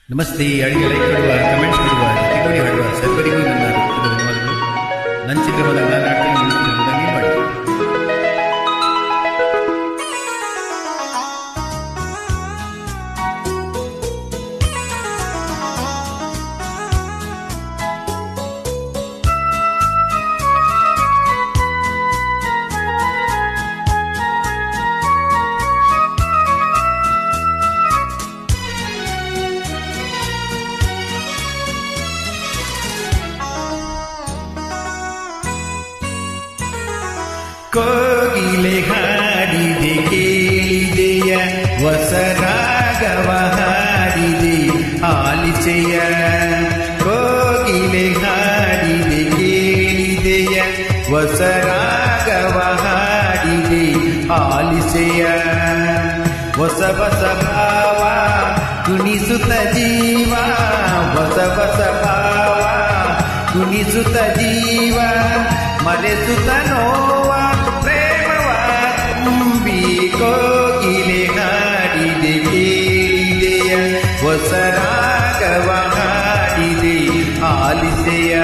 ನಮಸ್ತೆ. ಅಡಿಗೆ ಲೈಕ್ ಕೊಡುವ, ಕಮೆಂಟ್ಸ್ ಕೊಡುವ, ಕಿಟೋಡಿ ಹಾಡುವ ಸರ್ವರಿಗೂ ನನ್ನ ಹೃದಯದ ಧನ್ಯವಾದಗಳು. ನನ್ನ ಚಿತ್ರವಾದ ನಾನು ಆಡ್ತೀನಿ, ನಿಮ್ಮ ಚಿತ್ರವಾದ ನೀವು ಮಾಡಿ. ಕೋಗಿಲೆ ಹಾಡಿದೆ ಕೇಳಿದೆಯ, ಹೊಸ ರಾಗವ ಹಾಡಿದೆ ಆಲಿಸೆಯ. ಕೋಗಿಲೆ ಹಾಡಿದೆ ಕೇಳಿದೆಯ, ಹೊಸ ರಾಗವ ಹಾಡಿದೆ ಆಲಿಸೆಯ. ಹೊಸ ಹೊಸ ಭಾವ ಕುಣಿಸುತ್ತ ಜೀವ, ಹೊಸ ಹೊಸ ಭಾವ ಕುಣಿಸುತ್ತ ಜೀವ, ಮರೆಸುತ್ತ ನೋವ ಪ್ರೇಮವ ತುಂಬಿ. ಕೋಗಿಲೆ ಹಾಡಿದೆ ಕೇಳಿದೆಯ, ಹೊಸ ರಾಗವ ಹಾಡಿದೆ ಆಲಿಸೆಯ.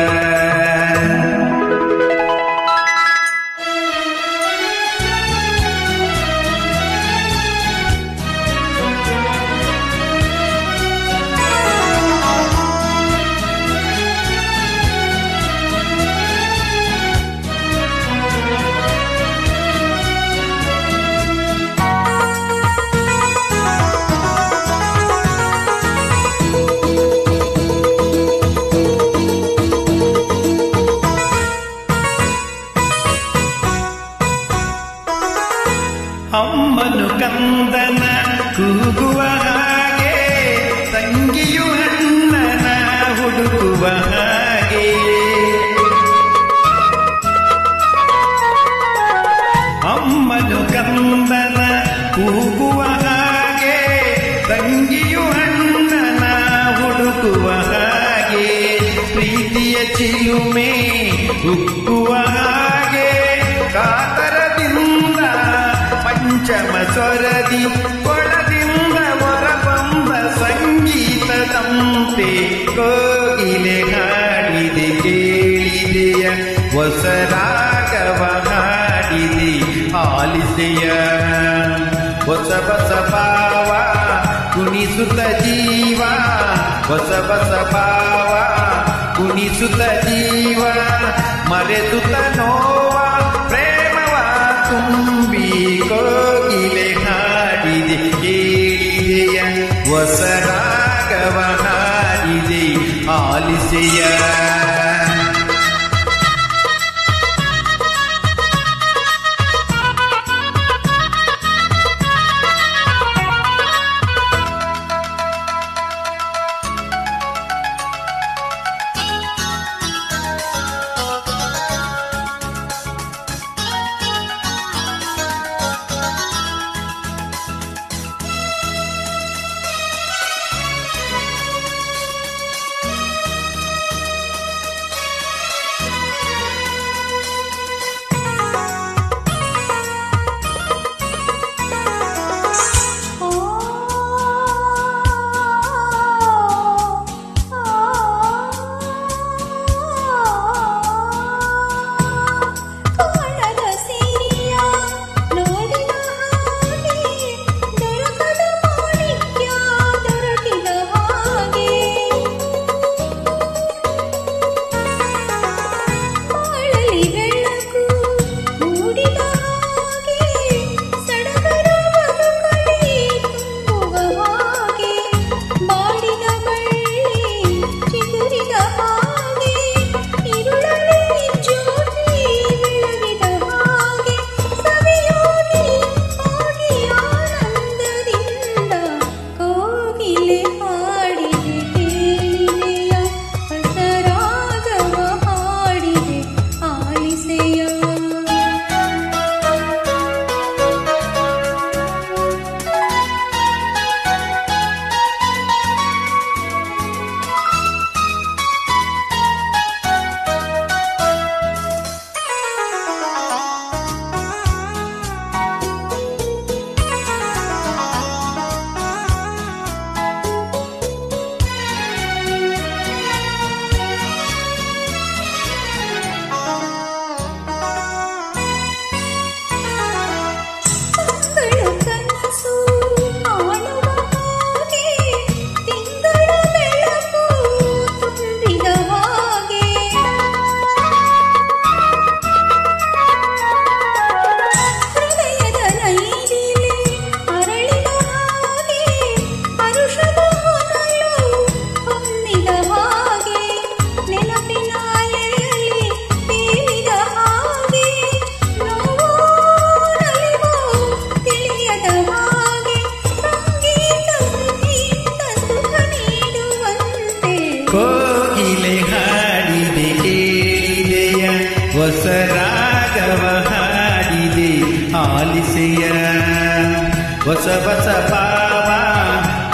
ಅಮ್ಮನು ಕಂದನ ಕೂಗುವ ಹಾಗೆ, ತಂಗಿಯು ಅಣ್ಣನ ಹುಡುಕುವ ಹಾಗೆ. ಅಮ್ಮನು ಕಂದನ ಕೂಗುವ ಹಾಗೆ, ತಂಗಿಯು ಅಣ್ಣನ ಹುಡುಕುವ ಹಾಗೆ. ಪ್ರೀತಿಯ ಚಿಲುಮೆ ಉಕ್ಕುವ ಹಾಗೆ, ಕಾತರದಿಂದ ಪಂಚಮ ಸ್ವರದಿ ಕೊಳದಿಂದ ಹೊರಬಂದ ಸಂಗೀತದಂತೆ. ಕೋಗಿಲೆ ಹಾಡಿದೆ ಕೇಳಿದೆಯ, ಹೊಸ ರಾಗವ ಹಾಡಿದೆ ಆಲಿಸೆಯ. ಹೊಸ ಹೊಸ ಭಾವ ಕುಣಿಸುತ್ತ ಜೀವ, ಹೊಸ ಹೊಸ ಭಾವ ಕುಣಿಸುತ್ತ ಜೀವ, ಮರೆಸುತ್ತ ನೋವ ಪ್ರೇಮವ ತುಂಬಿ. ಕೋಗಿಲೆ ಹಾಡಿದೆ ಕೇಳಿದೆಯ, ಹೊಸ ರಾಗವ ಹಾಡಿದೆ ಆಲಿಸೆಯ.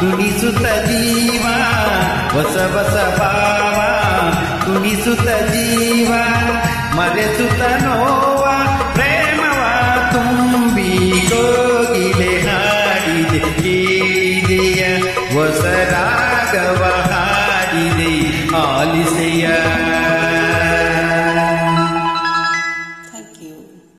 ಕುಣಿಸುತ್ತ ಜೀವ ಹೊಸ ಹೊಸ ಭಾವ ಕುಣಿಸುತ್ತ ಜೀವ ಮರೆಸುತ್ತ ನೋವ